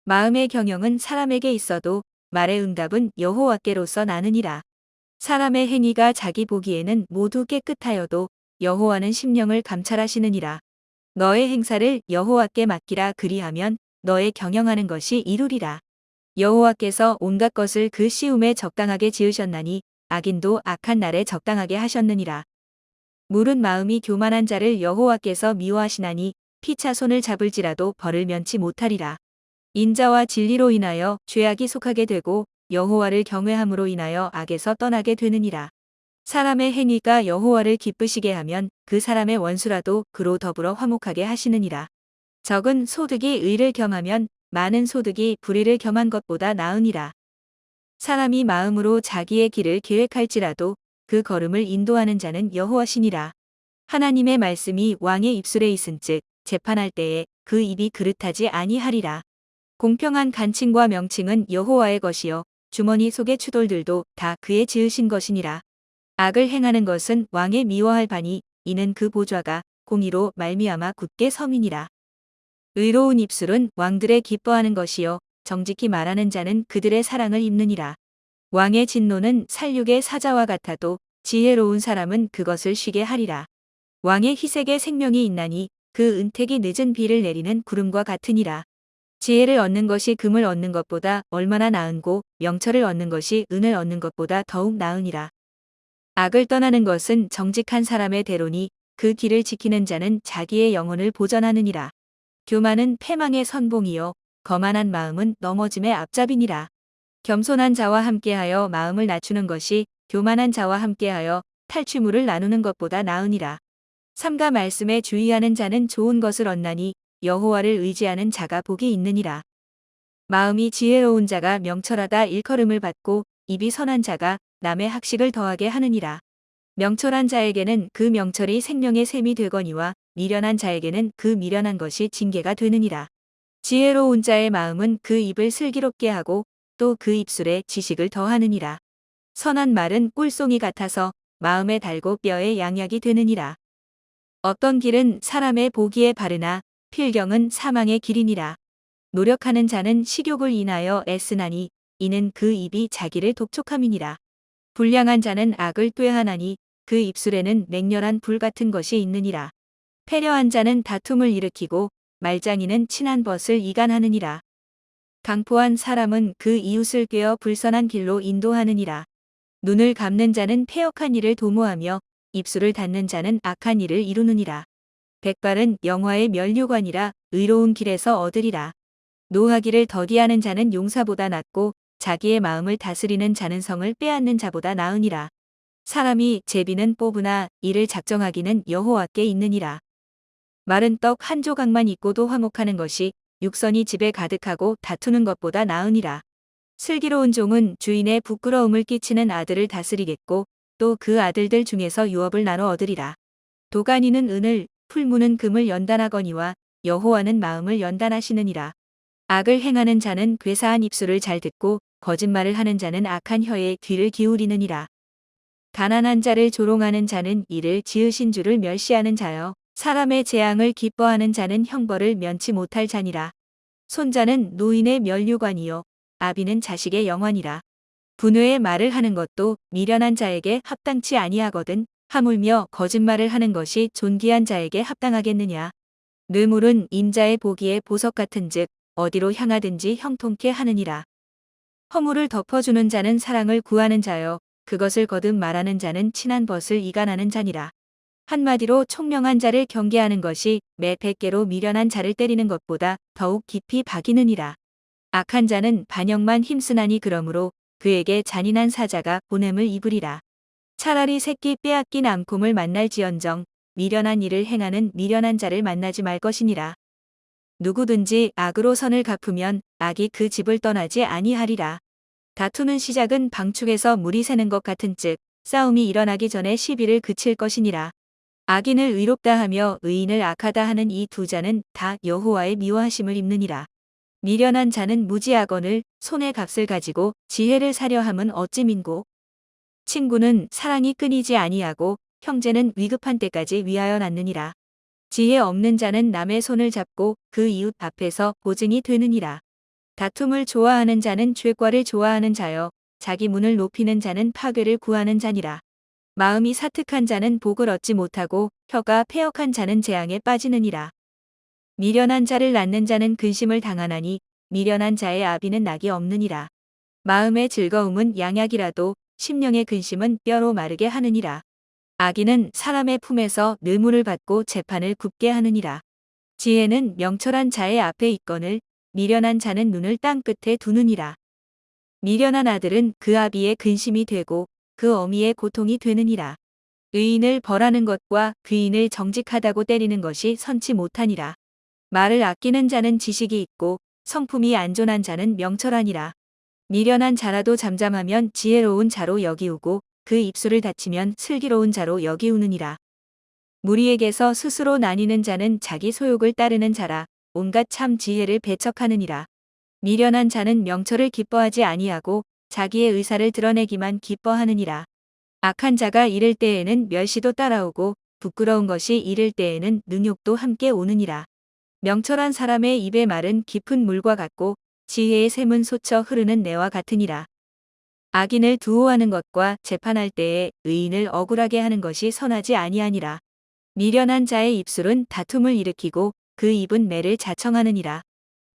마음의 경영은 사람에게 있어도 말의 응답은 여호와께로서 나느니라. 사람의 행위가 자기 보기에는 모두 깨끗하여도 여호와는 심령을 감찰하시느니라. 너의 행사를 여호와께 맡기라. 그리하면 너의 경영하는 것이 이루리라. 여호와께서 온갖 것을 그 시움에 적당하게 지으셨나니 악인도 악한 날에 적당하게 하셨느니라. 물은 마음이 교만한 자를 여호와께서 미워하시나니 피차 손을 잡을지라도 벌을 면치 못하리라. 인자와 진리로 인하여 죄악이 속하게 되고 여호와를 경외함으로 인하여 악에서 떠나게 되느니라. 사람의 행위가 여호와를 기쁘시게 하면 그 사람의 원수라도 그로 더불어 화목하게 하시느니라. 적은 소득이 의를 겸하면 많은 소득이 불의를 겸한 것보다 나으니라. 사람이 마음으로 자기의 길을 계획할지라도 그 걸음을 인도하는 자는 여호와시니라. 하나님의 말씀이 왕의 입술에 있은즉 재판할 때에 그 입이 그릇하지 아니하리라. 공평한 간칭과 명칭은 여호와의 것이요 주머니 속의 추돌들도 다 그의 지으신 것이니라. 악을 행하는 것은 왕의 미워할 바니 이는 그 보좌가 공의로 말미암아 굳게 섬이니라. 의로운 입술은 왕들의 기뻐하는 것이요 정직히 말하는 자는 그들의 사랑을 입느니라. 왕의 진노는 살육의 사자와 같아도 지혜로운 사람은 그것을 쉬게 하리라. 왕의 희색에 생명이 있나니 그 은택이 늦은 비를 내리는 구름과 같으니라. 지혜를 얻는 것이 금을 얻는 것보다 얼마나 나은고 명철을 얻는 것이 은을 얻는 것보다 더욱 나으니라. 악을 떠나는 것은 정직한 사람의 대로니 그 길을 지키는 자는 자기의 영혼을 보전하느니라. 교만은 패망의 선봉이요 거만한 마음은 넘어짐의 앞잡이니라. 겸손한 자와 함께하여 마음을 낮추는 것이 교만한 자와 함께하여 탈취물을 나누는 것보다 나으니라. 삼가 말씀에 주의하는 자는 좋은 것을 얻나니 여호와를 의지하는 자가 복이 있느니라. 마음이 지혜로운 자가 명철하다 일컬음을 받고 입이 선한 자가 남의 학식을 더하게 하느니라. 명철한 자에게는 그 명철이 생명의 샘이 되거니와 미련한 자에게는 그 미련한 것이 징계가 되느니라. 지혜로운 자의 마음은 그 입을 슬기롭게 하고 또 그 입술에 지식을 더하느니라. 선한 말은 꿀송이 같아서 마음에 달고 뼈에 양약이 되느니라. 어떤 길은 사람의 보기에 바르나 필경은 사망의 길이니라. 노력하는 자는 식욕을 인하여 애쓰나니 이는 그 입이 자기를 독촉함이니라. 불량한 자는 악을 꾀하나니 그 입술에는 맹렬한 불 같은 것이 있느니라. 패려한 자는 다툼을 일으키고 말장이는 친한 벗을 이간하느니라. 강포한 사람은 그 이웃을 꾀어 불선한 길로 인도하느니라. 눈을 감는 자는 패역한 일을 도모하며 입술을 닫는 자는 악한 일을 이루느니라. 백발은 영화의 면류관이라 의로운 길에서 얻으리라. 노하기를 더디하는 자는 용사보다 낫고 자기의 마음을 다스리는 자는 성을 빼앗는 자보다 나으니라. 사람이 제비는 뽑으나 이를 작정하기는 여호와께 있느니라. 마른 떡 한 조각만 있고도 화목하는 것이 육선이 집에 가득하고 다투는 것보다 나으니라. 슬기로운 종은 주인의 부끄러움을 끼치는 아들을 다스리겠고 또 그 아들들 중에서 유업을 나눠 얻으리라. 도가니는 은을 풀무는 금을 연단하거니와 여호와는 마음을 연단하시느니라. 악을 행하는 자는 괴사한 입술을 잘 듣고 거짓말을 하는 자는 악한 혀에 귀를 기울이느니라. 가난한 자를 조롱하는 자는 이를 지으신 주를 멸시하는 자여 사람의 재앙을 기뻐하는 자는 형벌을 면치 못할 자니라. 손자는 노인의 면류관이요 아비는 자식의 영환이라. 분노의 말을 하는 것도 미련한 자에게 합당치 아니하거든 하물며 거짓말을 하는 것이 존귀한 자에게 합당하겠느냐. 뇌물은 인자의 보기에 보석 같은즉 어디로 향하든지 형통케 하느니라. 허물을 덮어주는 자는 사랑을 구하는 자여 그것을 거듭 말하는 자는 친한 벗을 이간하는 자니라. 한마디로 총명한 자를 경계하는 것이 매 100개로 미련한 자를 때리는 것보다 더욱 깊이 박이느니라. 악한 자는 반역만 힘쓰나니 그러므로 그에게 잔인한 사자가 보냄을 입으리라. 차라리 새끼 빼앗긴 암곰을 만날지언정 미련한 일을 행하는 미련한 자를 만나지 말 것이니라. 누구든지 악으로 선을 갚으면 악이 그 집을 떠나지 아니하리라. 다투는 시작은 방축에서 물이 새는 것 같은즉 싸움이 일어나기 전에 시비를 그칠 것이니라. 악인을 의롭다 하며 의인을 악하다 하는 이 두 자는 다 여호와의 미워하심을 입느니라. 미련한 자는 무지하거늘 손의 값을 가지고 지혜를 사려 함은 어찌 민고. 친구는 사랑이 끊이지 아니하고 형제는 위급한 때까지 위하여 낳느니라. 지혜 없는 자는 남의 손을 잡고 그 이웃 앞에서 보증이 되느니라. 다툼을 좋아하는 자는 죄과를 좋아하는 자여 자기 문을 높이는 자는 파괴를 구하는 자니라. 마음이 사특한 자는 복을 얻지 못하고 혀가 패역한 자는 재앙에 빠지느니라. 미련한 자를 낳는 자는 근심을 당하나니 미련한 자의 아비는 낙이 없느니라. 마음의 즐거움은 양약이라도 심령의 근심은 뼈로 마르게 하느니라. 악인은 사람의 품에서 뇌물을 받고 재판을 굽게 하느니라. 지혜는 명철한 자의 앞에 있거늘 미련한 자는 눈을 땅 끝에 두느니라. 미련한 아들은 그 아비의 근심이 되고 그 어미의 고통이 되느니라. 의인을 벌하는 것과 귀인을 정직하다고 때리는 것이 선치 못하니라. 말을 아끼는 자는 지식이 있고 성품이 안전한 자는 명철하니라. 미련한 자라도 잠잠하면 지혜로운 자로 여기우고 그 입술을 닫히면 슬기로운 자로 여기우느니라. 무리에게서 스스로 나뉘는 자는 자기 소욕을 따르는 자라 온갖 참 지혜를 배척하느니라. 미련한 자는 명철을 기뻐하지 아니하고 자기의 의사를 드러내기만 기뻐하느니라. 악한 자가 이를 때에는 멸시도 따라오고 부끄러운 것이 이를 때에는 능욕도 함께 오느니라. 명철한 사람의 입의 말은 깊은 물과 같고 지혜의 샘은 솟쳐 흐르는 내와 같으니라. 악인을 두호하는 것과 재판할 때에 의인을 억울하게 하는 것이 선하지 아니하니라. 미련한 자의 입술은 다툼을 일으키고 그 입은 매를 자청하느니라.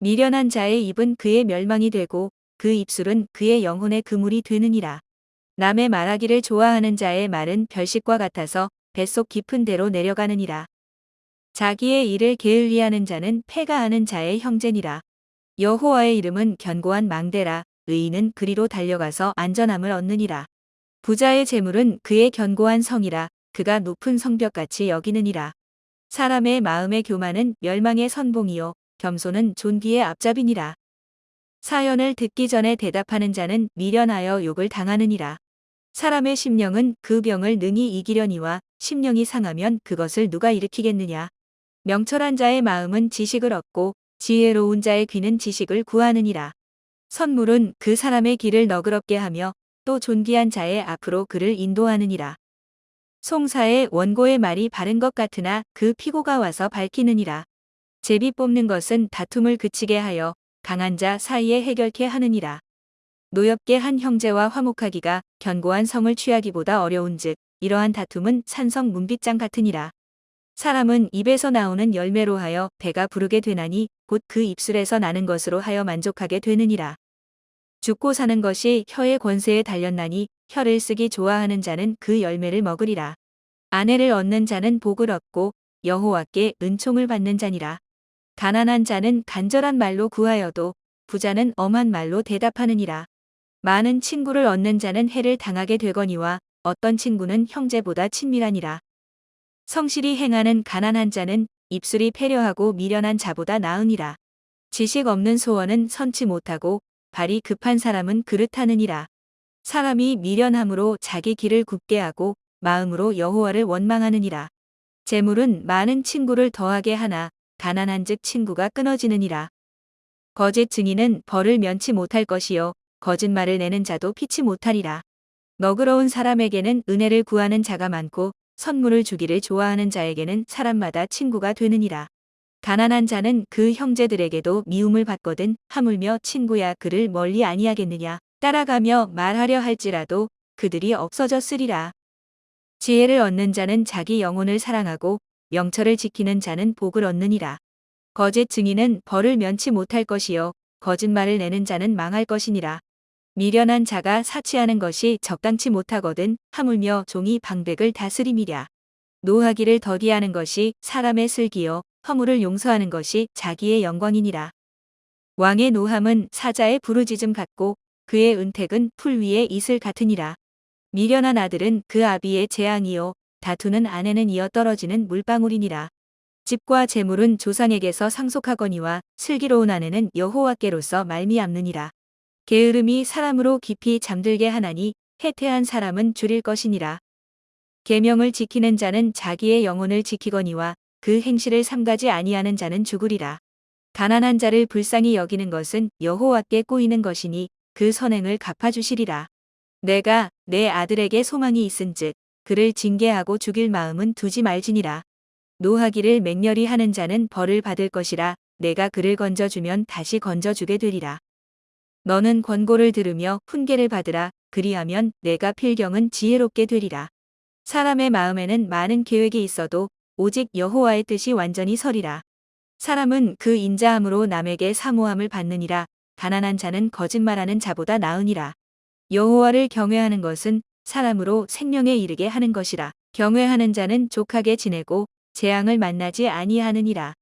미련한 자의 입은 그의 멸망이 되고 그 입술은 그의 영혼의 그물이 되느니라. 남의 말하기를 좋아하는 자의 말은 별식과 같아서 뱃속 깊은 데로 내려가느니라. 자기의 일을 게을리하는 자는 패가 하는 자의 형제니라. 여호와의 이름은 견고한 망대라. 의인은 그리로 달려가서 안전함을 얻느니라. 부자의 재물은 그의 견고한 성이라. 그가 높은 성벽같이 여기느니라. 사람의 마음의 교만은 멸망의 선봉이요 겸손은 존귀의 앞잡이니라. 사연을 듣기 전에 대답하는 자는 미련하여 욕을 당하느니라. 사람의 심령은 그 병을 능히 이기려니와 심령이 상하면 그것을 누가 일으키겠느냐. 명철한 자의 마음은 지식을 얻고 지혜로운 자의 귀는 지식을 구하느니라. 선물은 그 사람의 길을 너그럽게 하며 또 존귀한 자의 앞으로 그를 인도하느니라. 송사의 원고의 말이 바른 것 같으나 그 피고가 와서 밝히느니라. 제비 뽑는 것은 다툼을 그치게 하여 강한 자 사이에 해결케 하느니라. 노엽게 한 형제와 화목하기가 견고한 성을 취하기보다 어려운즉 이러한 다툼은 산성 문빗장 같으니라. 사람은 입에서 나오는 열매로 하여 배가 부르게 되나니 곧 그 입술에서 나는 것으로 하여 만족하게 되느니라. 죽고 사는 것이 혀의 권세에 달렸나니 혀를 쓰기 좋아하는 자는 그 열매를 먹으리라. 아내를 얻는 자는 복을 얻고 여호와께 은총을 받는 자니라. 가난한 자는 간절한 말로 구하여도 부자는 엄한 말로 대답하느니라. 많은 친구를 얻는 자는 해를 당하게 되거니와 어떤 친구는 형제보다 친밀하니라. 성실히 행하는 가난한 자는 입술이 패려하고 미련한 자보다 나으니라. 지식 없는 소원은 선치 못하고 발이 급한 사람은 그릇하느니라. 사람이 미련함으로 자기 길을 굽게 하고 마음으로 여호와를 원망하느니라. 재물은 많은 친구를 더하게 하나 가난한즉 친구가 끊어지느니라. 거짓 증인은 벌을 면치 못할 것이요 거짓말을 내는 자도 피치 못하리라. 너그러운 사람에게는 은혜를 구하는 자가 많고 선물을 주기를 좋아하는 자에게는 사람마다 친구가 되느니라. 가난한 자는 그 형제들에게도 미움을 받거든 하물며 친구야 그를 멀리 아니하겠느냐. 따라가며 말하려 할지라도 그들이 없어졌으리라. 지혜를 얻는 자는 자기 영혼을 사랑하고 명철을 지키는 자는 복을 얻느니라. 거짓 증인은 벌을 면치 못할 것이요 거짓말을 내는 자는 망할 것이니라. 미련한 자가 사치하는 것이 적당치 못하거든 하물며 종이 방백을 다스림이랴. 노하기를 더디하는 것이 사람의 슬기요 허물을 용서하는 것이 자기의 영광이니라. 왕의 노함은 사자의 부르짖음 같고 그의 은택은 풀 위의 이슬 같으니라. 미련한 아들은 그 아비의 재앙이요 다투는 아내는 이어 떨어지는 물방울이니라. 집과 재물은 조상에게서 상속하거니와 슬기로운 아내는 여호와께로서 말미암느니라. 게으름이 사람으로 깊이 잠들게 하나니 해태한 사람은 줄일 것이니라. 계명을 지키는 자는 자기의 영혼을 지키거니와 그 행실을 삼가지 아니하는 자는 죽으리라. 가난한 자를 불쌍히 여기는 것은 여호와께 꼬이는 것이니 그 선행을 갚아주시리라. 내가 내 아들에게 소망이 있은즉 그를 징계하고 죽일 마음은 두지 말지니라. 노하기를 맹렬히 하는 자는 벌을 받을 것이라. 내가 그를 건져주면 다시 건져주게 되리라. 너는 권고를 들으며 훈계를 받으라. 그리하면 내가 필경은 지혜롭게 되리라. 사람의 마음에는 많은 계획이 있어도 오직 여호와의 뜻이 완전히 서리라. 사람은 그 인자함으로 남에게 사모함을 받느니라. 가난한 자는 거짓말하는 자보다 나으니라. 여호와를 경외하는 것은 사람으로 생명에 이르게 하는 것이라. 경외하는 자는 족하게 지내고 재앙을 만나지 아니하느니라.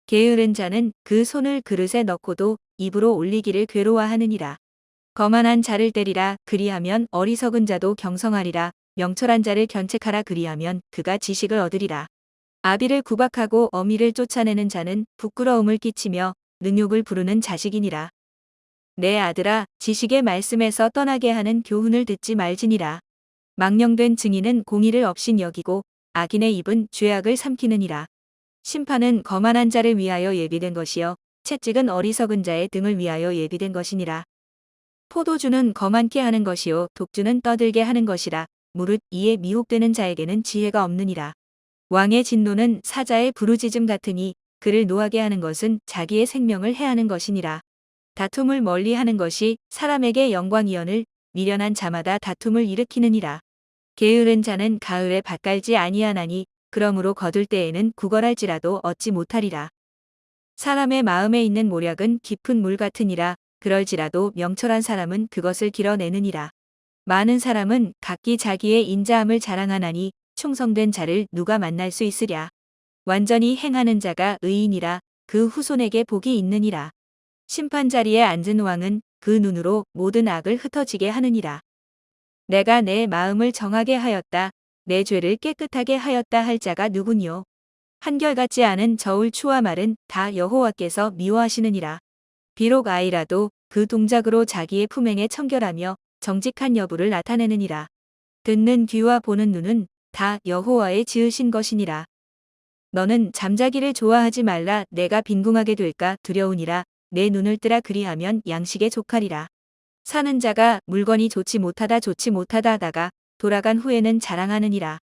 게으른 자는 그 손을 그릇에 넣고도 입으로 올리기를 괴로워하느니라. 거만한 자를 때리라. 그리하면 어리석은 자도 경성하리라. 명철한 자를 견책하라. 그리하면 그가 지식을 얻으리라. 아비를 구박하고 어미를 쫓아내는 자는 부끄러움을 끼치며 능욕을 부르는 자식이니라. 내 아들아, 지식의 말씀에서 떠나게 하는 교훈을 듣지 말지니라. 망령된 증인은 공의를 업신 여기고 악인의 입은 죄악을 삼키느니라. 심판은 거만한 자를 위하여 예비된 것이요 채찍은 어리석은 자의 등을 위하여 예비된 것이니라. 포도주는 거만케 하는 것이요 독주는 떠들게 하는 것이라. 무릇 이에 미혹되는 자에게는 지혜가 없느니라. 왕의 진노는 사자의 부르짖음 같으니 그를 노하게 하는 것은 자기의 생명을 해하는 것이니라. 다툼을 멀리하는 것이 사람에게 영광이언을 미련한 자마다 다툼을 일으키느니라. 게으른 자는 가을에 밭 갈지 아니하나니 그러므로 거둘 때에는 구걸할지라도 얻지 못하리라. 사람의 마음에 있는 모략은 깊은 물 같으니라. 그럴지라도 명철한 사람은 그것을 길어내느니라. 많은 사람은 각기 자기의 인자함을 자랑하나니 충성된 자를 누가 만날 수 있으랴. 완전히 행하는 자가 의인이라. 그 후손에게 복이 있느니라. 심판 자리에 앉은 왕은 그 눈으로 모든 악을 흩어지게 하느니라. 내가 내 마음을 정하게 하였다. 내 죄를 깨끗하게 하였다 할 자가 누구뇨. 한결같지 않은 저울 추와 말은 다 여호와께서 미워하시느니라. 비록 아이라도 그 동작으로 자기의 품행에 청결하며 정직한 여부를 나타내느니라. 듣는 귀와 보는 눈은 다 여호와의 지으신 것이니라. 너는 잠자기를 좋아하지 말라. 내가 빈궁하게 될까 두려우니라. 내 눈을 뜨라. 그리하면 양식에 족하리라. 사는 자가 물건이 좋지 못하다 하다가 돌아간 후에는 자랑하느니라.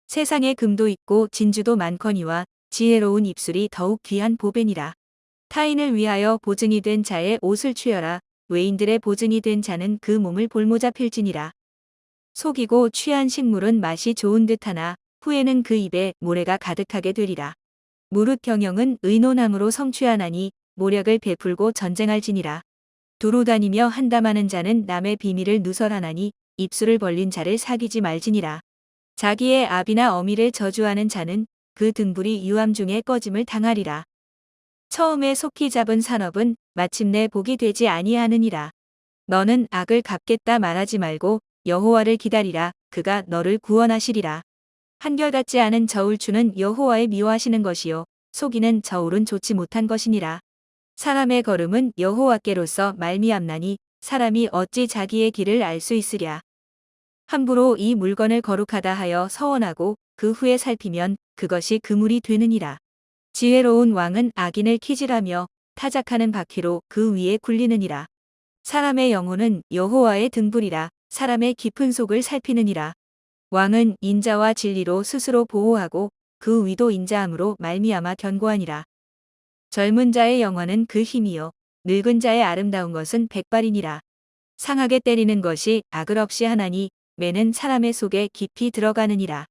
세상에 금도 있고 진주도 많거니와 지혜로운 입술이 더욱 귀한 보배니라. 타인을 위하여 보증이 된 자의 옷을 취하라. 외인들의 보증이 된 자는 그 몸을 볼모자 필지니라. 속이고 취한 식물은 맛이 좋은 듯하나 후에는 그 입에 모래가 가득하게 되리라. 무릇 경영은 의논함으로 성취하나니 모략을 베풀고 전쟁할지니라. 두루 다니며 한담하는 자는 남의 비밀을 누설하나니 입술을 벌린 자를 사귀지 말지니라. 자기의 아비나 어미를 저주하는 자는 그 등불이 유암 중에 꺼짐을 당하리라. 처음에 속히 잡은 산업은 마침내 복이 되지 아니하느니라. 너는 악을 갚겠다 말하지 말고 여호와를 기다리라. 그가 너를 구원하시리라. 한결같지 않은 저울추는 여호와의 미워하시는 것이요 속이는 저울은 좋지 못한 것이니라. 사람의 걸음은 여호와께로서 말미암나니 사람이 어찌 자기의 길을 알 수 있으랴. 함부로 이 물건을 거룩하다 하여 서원하고 그 후에 살피면 그것이 그물이 되느니라. 지혜로운 왕은 악인을 키질하며 타작하는 바퀴로 그 위에 굴리느니라. 사람의 영혼은 여호와의 등불이라. 사람의 깊은 속을 살피느니라. 왕은 인자와 진리로 스스로 보호하고 그 위도 인자함으로 말미암아 견고하니라. 젊은 자의 영화는 그 힘이요 늙은 자의 아름다운 것은 백발이니라. 상하게 때리는 것이 악을 없이 하나니 매는 사람의 속에 깊이 들어가느니라.